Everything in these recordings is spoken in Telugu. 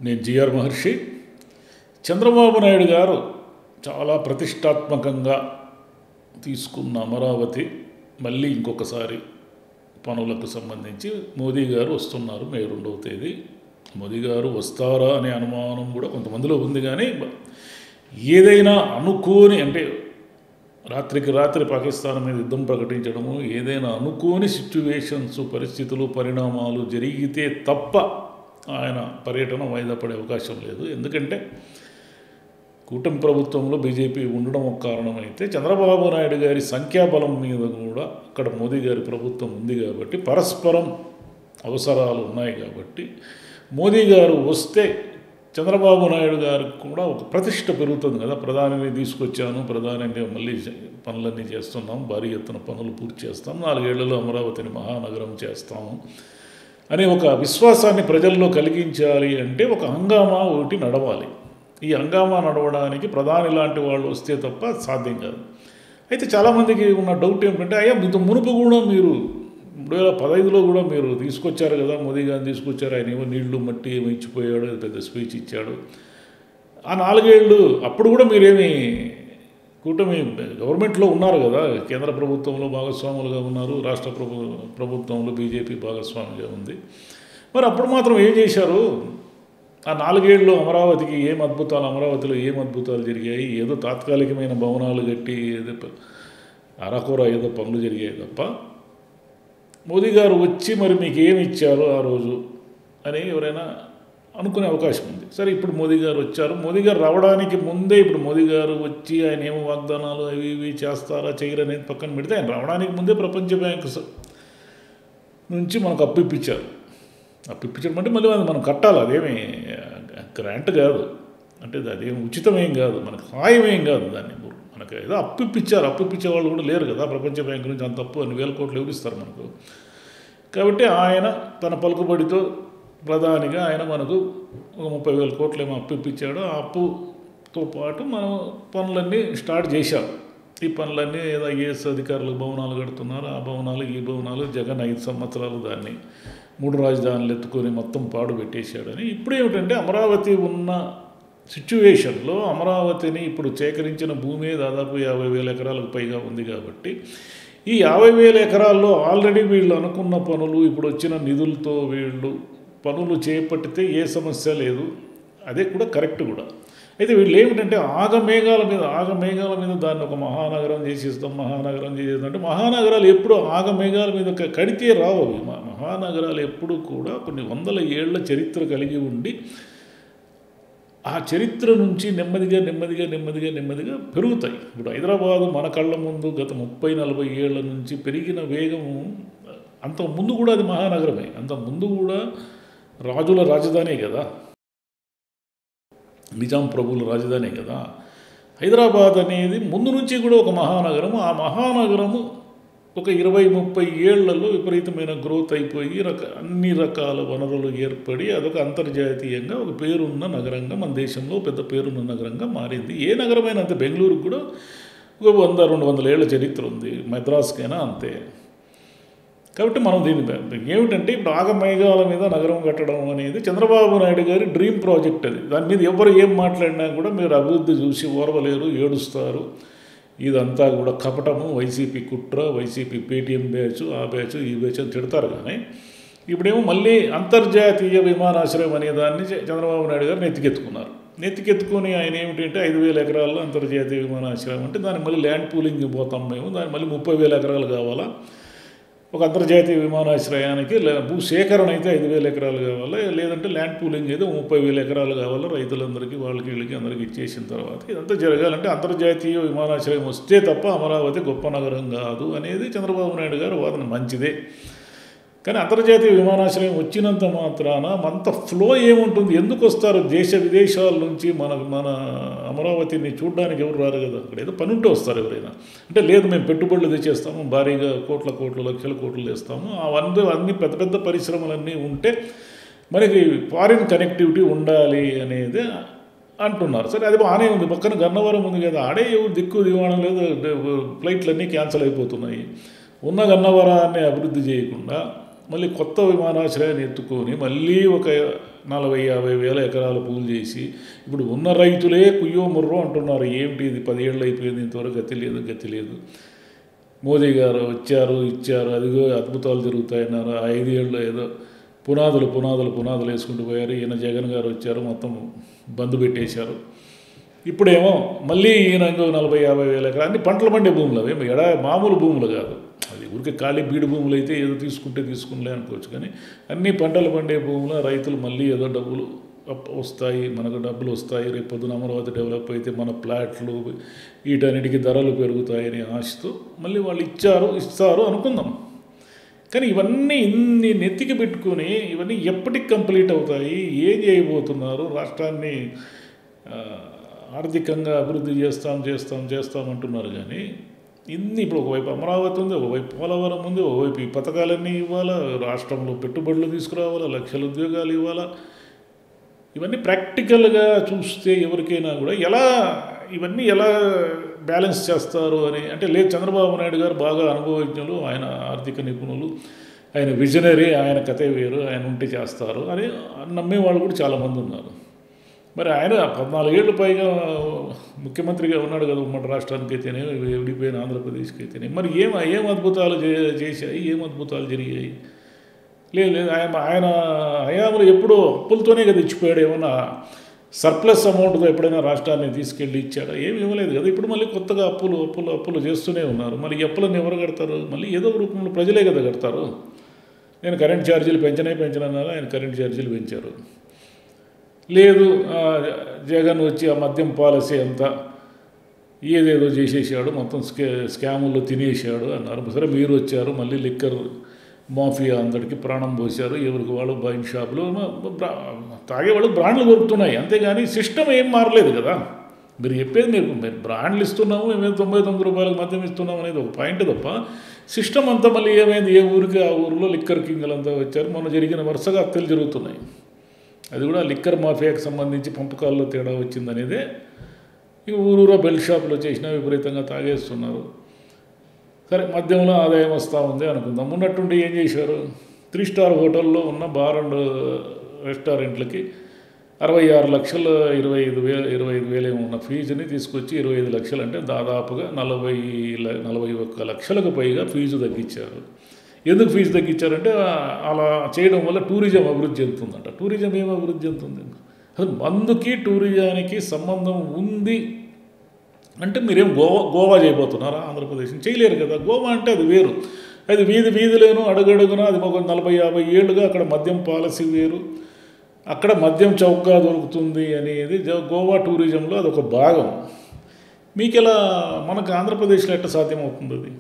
నేను జిఆర్ మహర్షి. చంద్రబాబు నాయుడు గారు చాలా ప్రతిష్టాత్మకంగా తీసుకున్న అమరావతి మళ్ళీ ఇంకొకసారి పనులకు సంబంధించి మోదీ గారు వస్తున్నారు మే 2వ తేదీ. మోదీ గారు వస్తారా అనే అనుమానం కూడా కొంతమందిలో ఉంది. కానీ ఏదైనా అనుకోని, అంటే రాత్రికి రాత్రి పాకిస్తాన్ మీద యుద్ధం ప్రకటించడము, ఏదైనా అనుకోని సిచ్యువేషన్స్, పరిస్థితులు, పరిణామాలు జరిగితే తప్ప ఆయన పర్యటన వాయిదా పడే అవకాశం లేదు. ఎందుకంటే కూటమి ప్రభుత్వంలో బీజేపీ ఉండడం ఒక కారణమైతే, చంద్రబాబు నాయుడు గారి సంఖ్యాబలం మీద కూడా అక్కడ మోదీ గారి ప్రభుత్వం ఉంది కాబట్టి, పరస్పరం అవసరాలు ఉన్నాయి కాబట్టి, మోదీ గారు వస్తే చంద్రబాబు నాయుడు గారికి కూడా ఒక ప్రతిష్ట పెరుగుతుంది కదా. ప్రధానిని తీసుకొచ్చాను, ప్రధానంగా మళ్ళీ పనులన్నీ చేస్తున్నాం, భారీ ఎత్తున పనులు పూర్తి చేస్తాం, 4 ఏళ్లలో అమరావతిని మహానగరం చేస్తాము అనే ఒక విశ్వాసాన్ని ప్రజల్లో కలిగించాలి అంటే ఒక హంగామా ఒకటి నడవాలి. ఈ హంగామా నడవడానికి ప్రధాని లాంటి వాళ్ళు వస్తే తప్ప సాధ్యం కాదు. అయితే చాలామందికి ఉన్న డౌట్ ఏమిటంటే, అయ్యా ఇంత మునుపు కూడా మీరు 2015లో కూడా మీరు తీసుకొచ్చారు కదా, మోదీ గారిని తీసుకొచ్చారు, ఆయన ఏమో నీళ్లు మట్టి ఏమో ఇచ్చిపోయాడు, పెద్ద స్పీచ్ ఇచ్చాడు. ఆ 4 ఏళ్ళు అప్పుడు కూడా మీరేమి కూటమి గవర్నమెంట్లో ఉన్నారు కదా, కేంద్ర ప్రభుత్వంలో భాగస్వాములుగా ఉన్నారు, రాష్ట్ర ప్రభుత్వంలో బీజేపీ భాగస్వామిగా ఉంది. మరి అప్పుడు మాత్రం ఏం చేశారు? ఆ 4 ఏళ్ళు అమరావతికి అమరావతిలో ఏం అద్భుతాలు జరిగాయి? ఏదో తాత్కాలికమైన భవనాలు కట్టి ఏదో అరకొర ఏదో పనులు జరిగాయి తప్ప, మోదీ గారు వచ్చి మరి మీకు ఏమి ఇచ్చారు ఆ రోజు అని ఎవరైనా అనుకునే అవకాశం ఉంది. సరే, ఇప్పుడు మోదీ గారు వచ్చారు. మోదీ గారు రావడానికి ముందే ఇప్పుడు మోదీ గారు వచ్చి ఆయన ఏమో వాగ్దానాలు అవి ఇవి చేస్తారా చేయరు అనేది పక్కన పెడితే, ఆయన రావడానికి ముందే ప్రపంచ బ్యాంకు నుంచి మనకు అప్పు ఇప్పించారు అంటే మళ్ళీ మనం కట్టాలి. అదేమి గ్రాంట్ కాదు, అంటే అదేమి ఉచితమేం కాదు, మనకు హాయమేం కాదు. దాన్ని మనకు ఏదో అప్పు ఇప్పించే వాళ్ళు కూడా లేరు కదా ప్రపంచ బ్యాంకు నుంచి. అంత అప్పు అన్ని వేల కోట్లు ఎవరిస్తారు మనకు. కాబట్టి ఆయన తన పలుకుబడితో ప్రధానిగా ఆయన మనకు ఒక 30,000 కోట్లు ఏమో అప్పు ఇప్పించాడు. ఆ అప్పుతో పాటు మనం పనులన్నీ స్టార్ట్ చేశాం. ఈ పనులన్నీ ఏదో ఐఏఎస్ అధికారులు భవనాలు కడుతున్నారు, ఆ భవనాలు ఈ భవనాలు. జగన్ 5 సంవత్సరాలు దాన్ని 3 రాజధానులు ఎత్తుకొని మొత్తం పాడు పెట్టేశాడని. ఇప్పుడు ఏమిటంటే, అమరావతి ఉన్న సిచ్యువేషన్లో అమరావతిని ఇప్పుడు సేకరించిన భూమి దాదాపు 50,000 ఎకరాలకు పైగా ఉంది కాబట్టి, ఈ 50,000 ఎకరాల్లో ఆల్రెడీ వీళ్ళు అనుకున్న పనులు, ఇప్పుడు వచ్చిన నిధులతో వీళ్ళు పనులు చేపట్టితే ఏ సమస్య లేదు. అదే కూడా కరెక్ట్ కూడా. అయితే వీళ్ళు ఏమిటంటే ఆగమేఘాల మీద దాన్ని ఒక మహానగరం చేసేస్తాం అంటే, మహానగరాలు ఎప్పుడు ఆగమేఘాల మీద కడితే రావు. మహానగరాలు ఎప్పుడు కూడా కొన్ని వందల ఏళ్ల చరిత్ర కలిగి ఉండి, ఆ చరిత్ర నుంచి నెమ్మదిగా పెరుగుతాయి. ఇప్పుడు హైదరాబాదు మన కళ్ళ ముందు గత 30-40 ఏళ్ల నుంచి పెరిగిన వేగము, అంతకుముందు కూడా అది మహానగరమే. అంతకుముందు కూడా రాజుల రాజధానే కదా, నిజాం ప్రభువుల రాజధానే కదా. హైదరాబాద్ అనేది ముందు నుంచి కూడా ఒక మహానగరము. ఆ మహానగరము ఒక 20-30 ఏళ్లలో విపరీతమైన గ్రోత్ అయిపోయి అన్ని రకాల వనరులు ఏర్పడి అదొక అంతర్జాతీయంగా ఒక పేరున్న నగరంగా, మన దేశంలో పెద్ద పేరున్న నగరంగా మారింది. ఏ నగరమైనా అంతే. బెంగళూరుకు కూడా ఒక 100-200 ఏళ్ల చరిత్ర ఉంది, మద్రాసుకైనా అంతే. కాబట్టి మనం దీన్ని ఏమిటంటే, ఇప్పుడు ఆగమేఘాల మీద నగరం కట్టడం అనేది చంద్రబాబు నాయుడు గారి డ్రీమ్ ప్రాజెక్ట్. అది దాని మీద ఎవరు ఏం మాట్లాడినా కూడా మీరు అభివృద్ధి చూసి ఓర్వలేరు, ఏడుస్తారు. ఇదంతా కూడా కపటము, వైసీపీ కుట్ర, వైసీపీ పేటీఎం బ్యాచ్, ఆ బ్యాచ్ ఈ బ్యాచ్ అని తిడతారు. కానీ ఇప్పుడేమో మళ్ళీ అంతర్జాతీయ విమానాశ్రయం అనే దాన్ని చంద్రబాబు నాయుడు గారు నెత్తికెత్తుకొని ఆయన ఏమిటంటే 5,000 ఎకరాల్లో అంతర్జాతీయ విమానాశ్రయం అంటే, దాన్ని మళ్ళీ ల్యాండ్ పూలింగ్ పోతాం మేము, దాన్ని మళ్ళీ 30,000 ఎకరాలు కావాలా. ఒక అంతర్జాతీయ విమానాశ్రయానికి భూసేకరణ అయితే 5,000 ఎకరాలు కావాలా, లేదంటే ల్యాండ్ పూలింగ్ అయితే 30,000 ఎకరాలు కావాలా. రైతులందరికీ వీళ్ళకి అందరికీ ఇచ్చేసిన తర్వాత ఇదంతా జరగాలంటే అంతర్జాతీయ విమానాశ్రయం వస్తే తప్ప అమరావతి గొప్ప నగరం కాదు అనేది చంద్రబాబు నాయుడు గారు వాదన. మంచిదే, కానీ అంతర్జాతీయ విమానాశ్రయం వచ్చినంత మాత్రాన అంత ఫ్లో ఏముంటుంది? ఎందుకు వస్తారు దేశ విదేశాల నుంచి? మన అమరావతిని చూడడానికి ఎవరు రారు కదా. అక్కడ ఏదో పని ఉంటే వస్తారు ఎవరైనా. అంటే లేదు, మేము పెట్టుబడులు తెచ్చేస్తాము, భారీగా కోట్లు లక్షల కోట్లు తెస్తాము, అన్ని పెద్ద పరిశ్రమలన్నీ ఉంటే మనకి ఫారిన్ కనెక్టివిటీ ఉండాలి అనేది అంటున్నారు. సరే, అది బాగానే ఉంది. పక్కన గన్నవరం ఉంది కదా, ఆడే ఎవరు దిక్కు దివాణం లేదు, ఫ్లైట్లన్నీ క్యాన్సిల్ అయిపోతున్నాయి. ఉన్న గన్నవరాన్ని అభివృద్ధి చేయకుండా మళ్ళీ కొత్త విమానాశ్రయాన్ని ఎత్తుకొని మళ్ళీ ఒక 40-50 వేల ఎకరాలు పూలు చేసి ఇప్పుడు ఉన్న రైతులే కుయ్యో ముర్రో అంటున్నారు. ఏమిటి ఇది 10 ఏళ్ళు అయిపోయింది, ఇంతవరకు గతి లేదు. మోదీ గారు వచ్చారు, ఇచ్చారు, అదిగో అద్భుతాలు జరుగుతాయన్నారు. 5 ఏళ్ళు ఏదో పునాదులు వేసుకుంటూ పోయారు. ఈయన జగన్ గారు వచ్చారు, మొత్తం బంద్ పెట్టేశారు. ఇప్పుడేమో మళ్ళీ ఈయన 40-50 వేల ఎకరాలు అన్ని పంటలు పండే భూములు, అవేమో మామూలు భూములు కాదు. అది ఊరికే ఖాళీ బీడు భూములు అయితే ఏదో తీసుకునిలే అనుకోవచ్చు. కానీ అన్ని పంటలు పండే భూములు, రైతులు మళ్ళీ ఏదో డబ్బులు వస్తాయి, మనకు డబ్బులు వస్తాయి, రేపు పొద్దున అమరావతి డెవలప్ అయితే మన ప్లాట్లు వీటన్నిటికీ ధరలు పెరుగుతాయని ఆశతో మళ్ళీ వాళ్ళు ఇస్తారు అనుకుందాం. కానీ ఇవన్నీ ఇన్ని నెత్తికి పెట్టుకొని ఇవన్నీ ఎప్పటికి కంప్లీట్ అవుతాయి, ఏం చేయబోతున్నారు, రాష్ట్రాన్ని ఆర్థికంగా అభివృద్ధి చేస్తాం అంటున్నారు. కానీ ఇప్పుడు ఒకవైపు అమరావతి ఉంది, ఒకవైపు పోలవరం ఉంది, ఒకవైపు ఈ పథకాలన్నీ ఇవ్వాలా, రాష్ట్రంలో పెట్టుబడులు తీసుకురావాలా, లక్షల ఉద్యోగాలు ఇవ్వాలా. ఇవన్నీ ప్రాక్టికల్గా చూస్తే ఎవరికైనా కూడా ఇవన్నీ ఎలా బ్యాలెన్స్ చేస్తారు అని అంటే లేదు. చంద్రబాబు నాయుడు గారు బాగా అనుభవజ్ఞులు, ఆయన ఆర్థిక నిపుణులు, ఆయన విజనరీ, ఆయన కథే వేరు, ఆయన ఉంటే చేస్తారు అని నమ్మేవాళ్ళు కూడా చాలామంది ఉన్నారు. మరి ఆయన 14 ఏళ్ళు పైగా ముఖ్యమంత్రిగా ఉన్నాడు కదా, ఉమ్మడి రాష్ట్రానికి అయితేనే, విడిపోయిన ఆంధ్రప్రదేశ్కి అయితేనే. మరి ఏం అద్భుతాలు చేశాయి, ఏం అద్భుతాలు జరిగాయి? లేదు ఆయన హయాంలో ఎప్పుడో అప్పులతోనే కదా ఇచ్చిపోయాడు. ఏమన్నా సర్ప్లస్ అమౌంట్తో ఎప్పుడైనా రాష్ట్రాన్ని తీసుకెళ్ళి ఇచ్చాడా? ఏమి ఇవ్వలేదు కదా. ఇప్పుడు మళ్ళీ కొత్తగా అప్పులు చేస్తూనే ఉన్నారు. మళ్ళీ అప్పులను ఎవరు కడతారు? మళ్ళీ ఏదో రూపంలో ప్రజలే కదా కడతారు. నేను కరెంట్ ఛార్జీలు పెంచనన్నారు, ఆయన కరెంట్ ఛార్జీలు పెంచారు. లేదు జగన్ వచ్చి ఆ మద్యం పాలసీ అంతా ఏదేదో చేసేసాడు, మొత్తం స్కాముల్లో తినేసాడు అన్నారు. సరే మీరు వచ్చారు, మళ్ళీ లిక్కర్ మాఫియా అందరికీ ప్రాణం పోశారు. ఎవరికి వాళ్ళు వైన్ షాపులు తాగేవాళ్ళు బ్రాండ్లు దొరుకుతున్నాయి, అంతేగాని సిస్టమ్ ఏం మారలేదు కదా. మీరు చెప్పేది మీరు బ్రాండ్లు ఇస్తున్నాము, మేము 99 రూపాయలకు మద్యం ఇస్తున్నాము అనేది ఒక పాయింట్ తప్ప సిస్టమ్ అంతా మళ్ళీ ఏమైంది? ఏ ఊరికి ఆ ఊరిలో లిక్కర్ కింగ్లంతా వచ్చారు. మొన్న జరిగిన వరుసగా హత్యలు జరుగుతున్నాయి. అది కూడా లిక్కర్ మాఫియాకి సంబంధించి పంపకాల్లో తేడా వచ్చిందనేదే. ఇక ఊరూరా బెల్ట్ షాపులు చేసినా విపరీతంగా తాగేస్తున్నారు. సరే మద్యంలో ఆదాయం వస్తూ ఉంది అనుకుందాం. ఉన్నట్టుండి ఏం చేశారు? 3 స్టార్ హోటల్లో ఉన్న బార్ అండ్ రెస్టారెంట్లకి 66 లక్షలు 25,000 ఏమో ఉన్న ఫీజుని తీసుకొచ్చి 25 లక్షలు అంటే దాదాపుగా 41 లక్షలకు పైగా ఫీజు తగ్గించారు. ఎందుకు ఫీజు తగ్గించారంటే అలా చేయడం వల్ల టూరిజం అభివృద్ధి చెందుతుందంట. టూరిజం ఏం అభివృద్ధి చెందుతుంది? అసలు మందుకి టూరిజానికి సంబంధం ఉంది అంటే మీరేం గోవా చేయబోతున్నారా? ఆంధ్రప్రదేశ్ చేయలేరు కదా. గోవా అంటే అది వేరు, అది వీధిలోనూ అడుగడుగున అది ఒక 40-50 ఏళ్ళుగా అక్కడ మద్యం పాలసీ వేరు, అక్కడ మద్యం చౌకగా దొరుకుతుంది అనేది గోవా టూరిజంలో అదొక భాగం. మీకు ఇలా మనకు ఆంధ్రప్రదేశ్లో ఎట్లా సాధ్యమవుతుంది?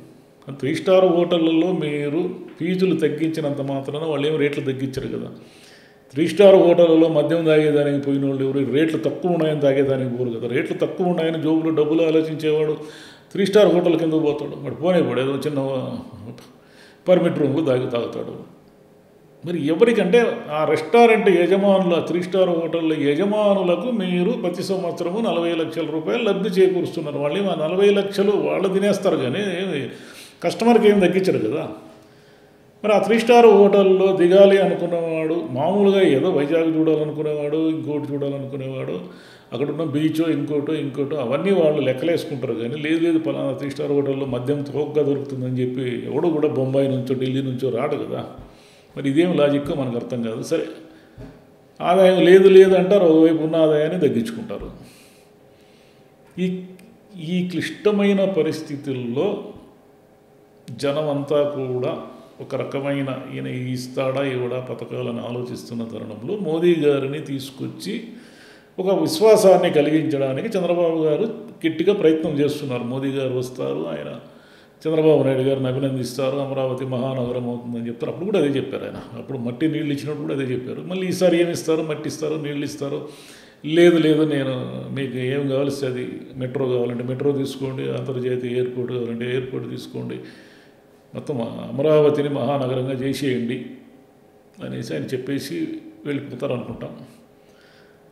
అది 3 స్టార్ హోటళ్ళల్లో మీరు ఫీజులు తగ్గించినంత మాత్రాన వాళ్ళు ఏం రేట్లు తగ్గించరు కదా. 3 స్టార్ హోటళ్ళలో మద్యం తాగేదానికి పోయిన వాళ్ళు ఎవరు? రేట్లు తక్కువ ఉన్నాయని తాగేదానికి పోరు కదా. రేట్లు తక్కువ ఉన్నాయని జోబులు డబ్బులు ఆలోచించేవాడు 3 స్టార్ హోటల్ కింద పోతాడు. వాడు పోనేవాడు ఏదో చిన్న పర్మిట్ రూమ్లో తాగుతాడు. మరి ఎవరికంటే ఆ రెస్టారెంట్ యజమానుల 3 స్టార్ హోటళ్ళ యజమానులకు మీరు ప్రతి సంవత్సరము 40 లక్షల రూపాయలు లబ్ధి చేకూరుస్తున్నారు. వాళ్ళు ఆ 40 లక్షలు వాళ్ళు తినేస్తారు, కానీ కస్టమర్కి ఏం తగ్గించరు కదా. మరి ఆ 3 స్టార్ హోటల్లో దిగాలి అనుకున్నవాడు, మామూలుగా ఏదో వైజాగ్ చూడాలనుకునేవాడు, ఇంకోటి చూడాలనుకునేవాడు, అక్కడ ఉన్న బీచో ఇంకోటో అవన్నీ వాళ్ళు లెక్కలేసుకుంటారు. కానీ లేదు పలానా 3 స్టార్ హోటల్లో మద్యం తోగ్గా దొరుకుతుందని చెప్పి ఎవడు కూడా బొంబాయి నుంచో ఢిల్లీ నుంచో రాడు కదా. మరి ఇదేం లాజిక్కో మనకు అర్థం కాదు. సరే ఆదాయం లేదు అంటారు, ఒకవైపు ఉన్న ఆదాయాన్ని తగ్గించుకుంటారు. ఈ క్లిష్టమైన పరిస్థితుల్లో జనం అంతా కూడా ఒక రకమైన ఈయన ఇస్తాడా ఇవ్వడా పథకాలను ఆలోచిస్తున్న తరుణంలో మోదీ గారిని తీసుకొచ్చి ఒక విశ్వాసాన్ని కలిగించడానికి చంద్రబాబు గారు గట్టిగా ప్రయత్నం చేస్తున్నారు. మోదీ గారు వస్తారు, ఆయన చంద్రబాబు నాయుడు గారిని అభినందిస్తారు, అమరావతి మహానగరం అవుతుందని చెప్తారు. అప్పుడు కూడా అదే చెప్పారు ఆయన. అప్పుడు మట్టి నీళ్ళు ఇచ్చినప్పుడు కూడా అదే చెప్పారు. మళ్ళీ ఈసారి ఏమి ఇస్తారు? మట్టి ఇస్తారు, నీళ్ళు ఇస్తారు. లేదు నేను మీకు ఏం కావాల్సి అది మెట్రో కావాలంటే మెట్రో తీసుకోండి, అంతర్జాతీయ ఎయిర్పోర్ట్ కావాలంటే ఎయిర్పోర్ట్ తీసుకోండి, మొత్తం అమరావతిని మహానగరంగా చేసేయండి అనేసి ఆయన చెప్పేసి వెళ్ళిపోతారు అనుకుంటాం.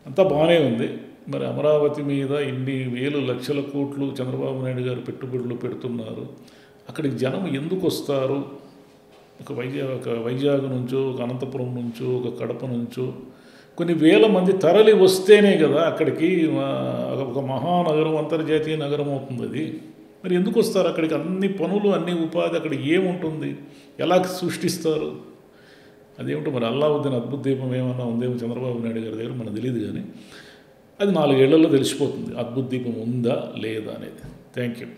అంతా బాగానే ఉంది. మరి అమరావతి మీద ఇన్ని వేలు లక్షల కోట్లు చంద్రబాబు నాయుడు గారు పెట్టుబడులు పెడుతున్నారు. అక్కడికి జనం ఎందుకు వస్తారు? ఒక వైజాగ్ నుంచో, ఒక అనంతపురం నుంచో, ఒక కడప నుంచో కొన్ని వేల మంది తరలి వస్తేనే కదా అక్కడికి ఒక మహానగరం, అంతర్జాతీయ నగరం అవుతుంది అది. మరి ఎందుకు వస్తారు అక్కడికి? అన్ని పనులు, అన్ని ఉపాధి అక్కడ ఏముంటుంది, ఎలా సృష్టిస్తారు? అదేమిటో మరి అల్లావుద్దీన్ అద్భుత దీపం ఏమన్నా ఉందేమో చంద్రబాబు నాయుడు గారి దగ్గర, మనకు తెలియదు. కానీ అది 4 ఏళ్లలో తెలిసిపోతుంది అద్భుత దీపం ఉందా లేదా అనేది. Thank you.